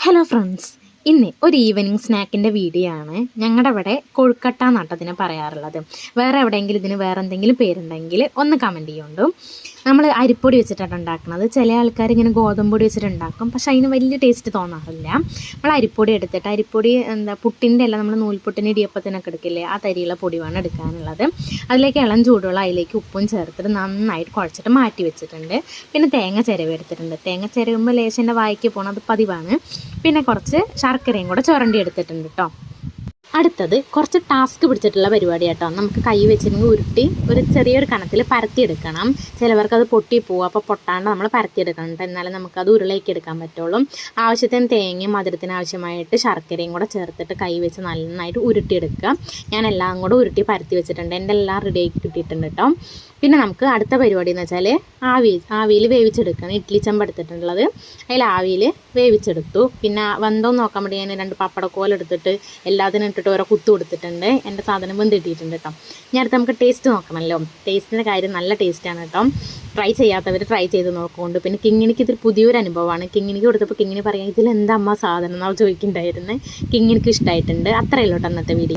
Hello friends, ഇന്ന് ഒരു evening സ്നാക്കിൻ്റെ video ആണ്. ഞങ്ങളുടെ ഇവിടെ കൊഴുക്കട്ട നട്ടതിനെ പറയാറുള്ളത്. വേറെ എവിടെയെങ്കിലും ഇതിന് വേറെ എന്തെങ്കിലും പേരുണ്ടെങ്കിൽ ഒന്ന് കമൻറ്റ് ചെയ്യുന്നുണ്ട്. നമ്മൾ അരിപ്പൊടി വെച്ചിട്ടാണ് ഉണ്ടാക്കുന്നത്. ചില ആൾക്കാർ ഇങ്ങനെ ഗോതമ്പ് പൊടി വെച്ചിട്ട് ഉണ്ടാക്കും, പക്ഷേ അതിന് വലിയ ടേസ്റ്റ് തോന്നാറില്ല. നമ്മൾ അരിപ്പൊടി എടുത്തിട്ട് അരിപ്പൊടി പുട്ടിൻ്റെ അല്ല, നമ്മൾ നൂൽപുട്ടിന് ഇടിയപ്പത്തിനൊക്കെ എടുക്കില്ലേ, ആ തരിയുള്ള പൊടി വേണം എടുക്കാനുള്ളത്. അതിലേക്ക് ഇളം ചൂടുള്ള അതിലേക്ക് ഉപ്പും ചേർത്തിട്ട് നന്നായിട്ട് കുഴച്ചിട്ട് മാറ്റി വെച്ചിട്ടുണ്ട്. പിന്നെ തേങ്ങ ചിരവ് എടുത്തിട്ടുണ്ട്. തേങ്ങ ചിരവുമ്പോൾ ലേശൻ്റെ വായിക്ക് പോകണം, അത് പതിവാണ്. പിന്നെ കുറച്ച് ശർക്കരയും കൂടെ ചുരണ്ടി എടുത്തിട്ടുണ്ട് കേട്ടോ. അടുത്തത് കുറച്ച് ടാസ്ക് പിടിച്ചിട്ടുള്ള പരിപാടി കേട്ടോ. നമുക്ക് കൈ വെച്ചിരുന്ന് ഉരുട്ടി ഒരു ചെറിയൊരു കനത്തിൽ പരത്തിയെടുക്കണം. ചിലവർക്ക് അത് പൊട്ടിപ്പോവും, അപ്പോൾ പൊട്ടാണ്ട് നമ്മൾ പരത്തിയെടുക്കണം. എന്നാലും നമുക്കത് ഉരുളേക്ക് എടുക്കാൻ പറ്റുള്ളൂ. ആവശ്യത്തിന് തേങ്ങയും മധുരത്തിന് ആവശ്യമായിട്ട് ശർക്കരയും കൂടെ ചേർത്തിട്ട് കൈ വെച്ച് നന്നായിട്ട് ഉരുട്ടിയെടുക്കുക. ഞാൻ എല്ലാം കൂടെ ഉരുട്ടി പരത്തി വെച്ചിട്ടുണ്ട്. എൻ്റെ എല്ലാം റെഡി ആക്കി കിട്ടിയിട്ടുണ്ട് കേട്ടോ. പിന്നെ നമുക്ക് അടുത്ത പരിപാടി എന്ന് വെച്ചാൽ ആവിയിൽ വേവിച്ചെടുക്കണം. ഇഡ്ഡലി ചെമ്പ് എടുത്തിട്ടുള്ളത്, അതിൽ ആവിയിൽ വേവിച്ചെടുത്തു. പിന്നെ വെന്തോന്ന് നോക്കാൻ വേണ്ടി ഞാൻ 2 പപ്പടക്കോൽ എടുത്തിട്ട് എല്ലാത്തിനും ഇട്ടിട്ട് ഓരോ കുത്തു കൊടുത്തിട്ടുണ്ട്. എൻ്റെ സാധനം വെന്തിട്ടിട്ടുണ്ട് കേട്ടോ. ഞാൻ അടുത്ത് നമുക്ക് ടേസ്റ്റ് നോക്കണമല്ലോ. ടേസ്റ്റിൻ്റെ കാര്യം നല്ല ടേസ്റ്റാണ് കേട്ടോ. ട്രൈ ചെയ്യാത്തവർ ട്രൈ ചെയ്ത് നോക്കുന്നുണ്ട്. പിന്നെ കിങ്ങിണിക്ക് ഇതൊരു പുതിയൊരു അനുഭവമാണ്. കിങ്ങിണിക്ക് കൊടുത്തപ്പോൾ കിങ്ങിണി പറയാം, ഇതിലെന്താ അമ്മ സാധനം എന്നാൾ ചോദിക്കുന്നുണ്ടായിരുന്നു. കിങ്ങിണിക്ക് ഇഷ്ടമായിട്ടുണ്ട്. അത്രയേ ഉള്ളൂ കേട്ടോ അന്നത്തെ വീഡിയോ.